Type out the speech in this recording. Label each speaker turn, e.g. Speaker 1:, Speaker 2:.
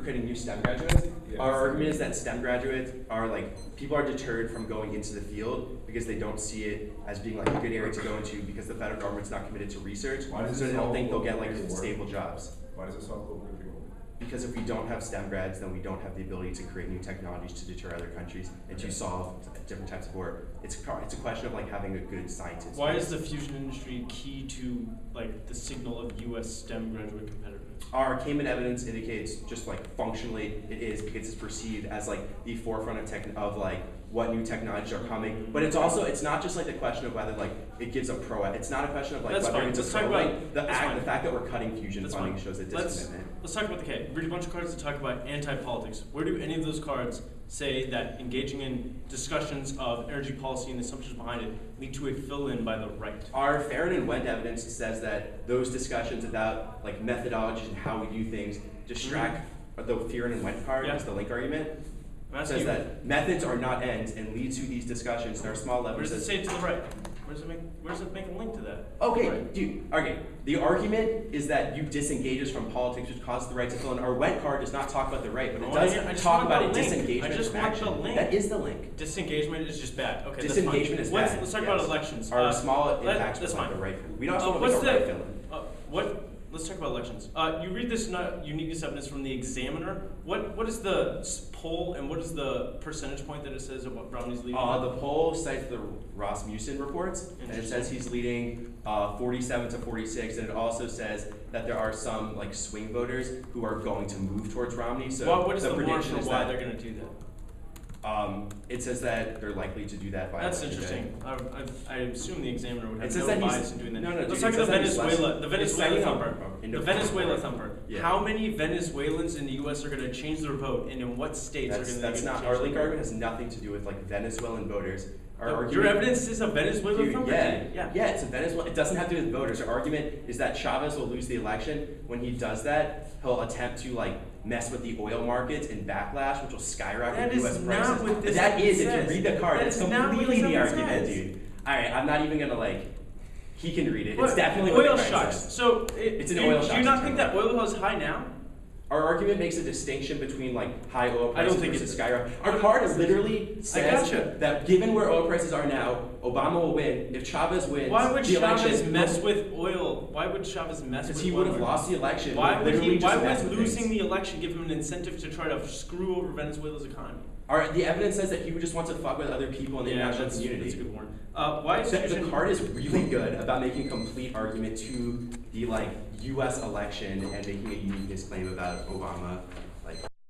Speaker 1: creating new STEM graduates.
Speaker 2: Yeah,
Speaker 1: Our argument is that STEM graduates are people are deterred from going into the field because they don't see it as being like a good area to go into because the federal government's not committed to research. So they don't think they'll get stable jobs.
Speaker 2: Why does it solve global warming?
Speaker 1: Because if we don't have STEM grads, then we don't have the ability to create new technologies to deter other countries and to solve different types of war. It's a question of having a good scientist.
Speaker 3: Why is the fusion industry key to the signal of U.S. STEM graduate competitiveness?
Speaker 1: Our Cayman evidence indicates just functionally it is because it's perceived as the forefront of what new technologies are coming. But it's not just the question of whether it gives a pro. It's not a question of
Speaker 3: That's
Speaker 1: whether
Speaker 3: fine.
Speaker 1: it's
Speaker 3: Let's
Speaker 1: a pro.
Speaker 3: talk about,
Speaker 1: The fact that we're cutting fusion
Speaker 3: That's
Speaker 1: funding
Speaker 3: fine.
Speaker 1: shows a discommitment.
Speaker 3: Let's talk about the K. Read a bunch of cards that talk about anti-politics. Where do any of those cards say that engaging in discussions of energy policy and the assumptions behind it lead to a fill-in by the right?
Speaker 1: Our Farron and Wendt evidence says that those discussions about methodologies and how we do things distract the Farron and Wendt card is the link argument. Says that methods are not ends and lead to these discussions. There are small levels.
Speaker 3: Where does it say to the right? Where does it make a link to that?
Speaker 1: Okay,
Speaker 3: Right.
Speaker 1: dude. Okay. The argument is that you disengage us from politics, which causes the right to fill in. Our Wendt card does not talk about the right, but it does talk about a disengagement
Speaker 3: I just
Speaker 1: from
Speaker 3: want
Speaker 1: action.
Speaker 3: the link.
Speaker 1: That is the link.
Speaker 3: Disengagement is just bad. Okay,
Speaker 1: Disengagement
Speaker 3: that's
Speaker 1: is
Speaker 3: fine.
Speaker 1: bad.
Speaker 3: Let's talk about elections.
Speaker 1: Our small impacts
Speaker 3: that's
Speaker 1: from
Speaker 3: fine.
Speaker 1: the right. We don't want to
Speaker 3: what's
Speaker 1: make a right fill in.
Speaker 3: Let's talk about elections. You read this uniqueness evidence from the Examiner. What is the poll and what is the percentage point that it says about Romney's leading?
Speaker 1: The poll cites the Rasmussen reports, and it says he's leading 47 to 46, and it also says that there are some swing voters who are going to move towards Romney. So
Speaker 3: what is the
Speaker 1: prediction
Speaker 3: mark
Speaker 1: is
Speaker 3: for why
Speaker 1: that
Speaker 3: they're going to do that?
Speaker 1: It says that they're likely to do that by
Speaker 3: That's
Speaker 1: election day.
Speaker 3: interesting. I assume the Examiner would have
Speaker 1: It says
Speaker 3: no
Speaker 1: that
Speaker 3: bias in doing that.
Speaker 1: No,
Speaker 3: Let's
Speaker 1: dude,
Speaker 3: talk
Speaker 1: it
Speaker 3: about
Speaker 1: says that he's
Speaker 3: the Venezuela thumper. The Venezuela thumper.
Speaker 1: Yeah.
Speaker 3: How many Venezuelans in the U.S. are going to change their vote, and in what states are going to
Speaker 1: That's not, our link argument has nothing to do with Venezuelan voters. Our argument,
Speaker 3: your evidence is a Venezuela
Speaker 1: dude,
Speaker 3: thumper?
Speaker 1: Yeah, it's a Venezuela. It doesn't have to do with voters. Our argument is that Chavez will lose the election. When he does that, he'll attempt to mess with the oil markets and backlash, which will skyrocket U.S. prices. That is, if you read the card, it's completely the argument, dude. All right, I'm not even gonna he can read it. It's definitely what
Speaker 3: oil
Speaker 1: the card
Speaker 3: shocks.
Speaker 1: says.
Speaker 3: So
Speaker 1: it's an oil shock.
Speaker 3: Do you not think that oil is high now?
Speaker 1: Our argument makes a distinction between high oil prices
Speaker 3: I don't think
Speaker 1: versus
Speaker 3: it's
Speaker 1: skyrocket. Our card literally says that given where oil prices are now, Obama will win. If Chavez wins,
Speaker 3: why would
Speaker 1: the
Speaker 3: Chavez
Speaker 1: election
Speaker 3: mess with oil? Why would Chavez mess with oil?
Speaker 1: Because he would have lost the election.
Speaker 3: Why would
Speaker 1: losing
Speaker 3: losing the election give him an incentive to try to screw over Venezuela's economy?
Speaker 1: The evidence says that he would just want to fuck with other people in the international community.
Speaker 3: That's a good warning. Why is
Speaker 1: the card is really good about making a complete argument to the U.S. election and making a uniqueness claim about Obama